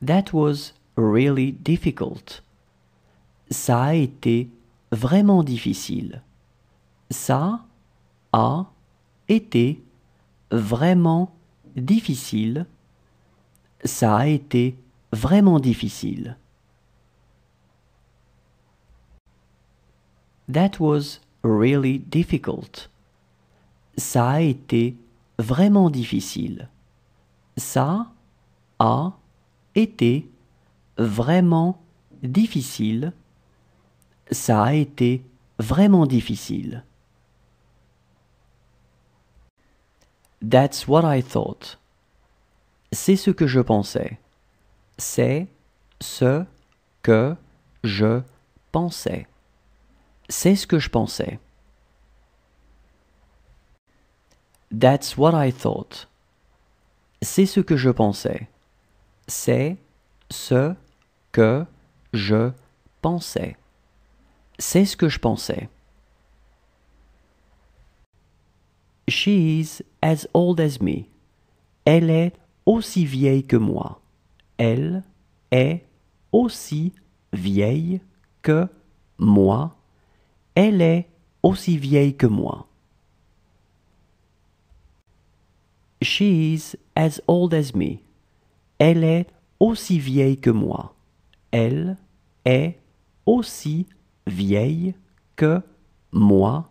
That was really difficult. Ça a été vraiment difficile. Ça a été vraiment difficile. Ça a été vraiment difficile. That was really difficult. Ça a été vraiment difficile. Ça a été vraiment difficile. Ça a été vraiment difficile. That's what I thought. C'est ce que je pensais. C'est ce que je pensais. C'est ce que je pensais. That's what I thought. C'est ce que je pensais. C'est ce que je pensais. C'est ce que je pensais. She is as old as me. Elle est aussi vieille que moi. Elle est aussi vieille que moi. Elle est aussi vieille que moi. She is as old as me. Elle est aussi vieille que moi. Elle est aussi vieille que moi.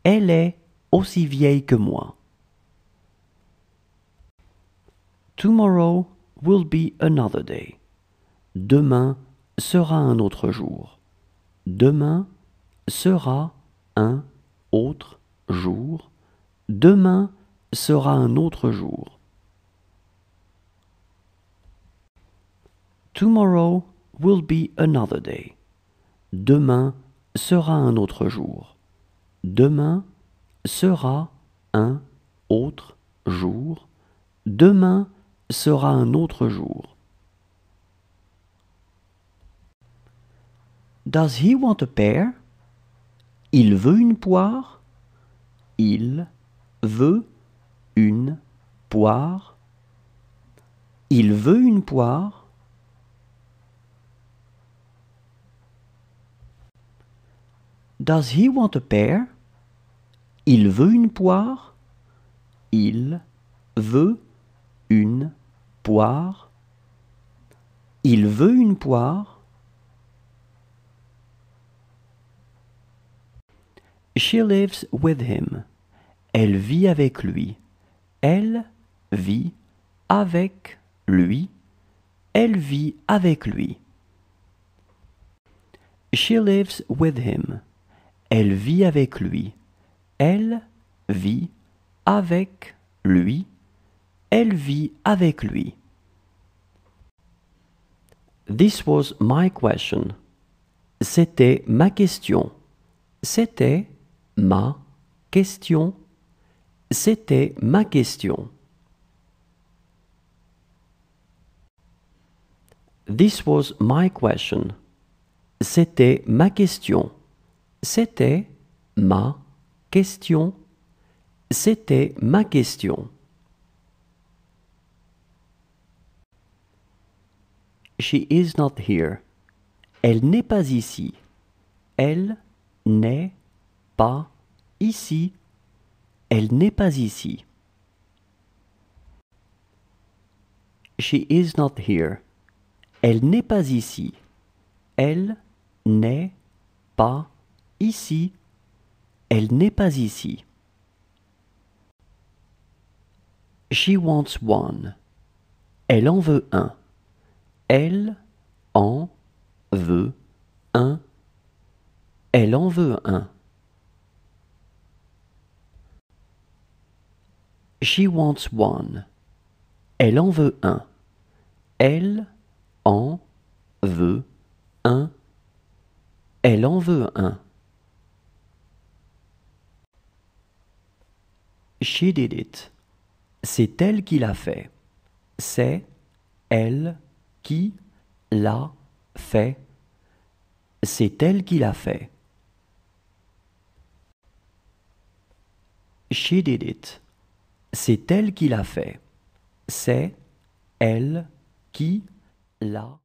Elle est aussi vieille que moi. Tomorrow will be another day. Demain sera un autre jour. Demain sera un autre jour. Demain sera un autre jour. Tomorrow will be another day. Demain sera un autre jour. Demain sera un autre jour. Demain sera un autre jour. Does he want a pear? Il veut une poire? Il veut une poire? Il veut une poire? Does he want a pear? Il veut une poire? Il veut une poire? Il veut une poire? She lives with him. Elle vit avec lui. Elle vit avec lui. Elle vit avec lui. She lives with him. Elle vit avec lui. Elle vit avec lui. Elle vit avec lui. This was my question. C'était ma question. C'était ma question. C'était ma question. This was my question. C'était ma question. C'était ma question. C'était ma question. She is not here. Elle n'est pas ici. Elle n'est pas ici. Elle n'est pas ici. She is not here. Elle n'est pas ici. Elle n'est pas ici. Elle n'est pas ici. She wants one. Elle en veut un. Elle en veut un. Elle en veut un. She wants one. Elle en veut un. Elle en veut un. Elle en veut un. She did it. C'est elle qui l'a fait. C'est elle qui l'a fait. C'est elle qui l'a fait. She did it. C'est elle qui l'a fait. C'est elle qui la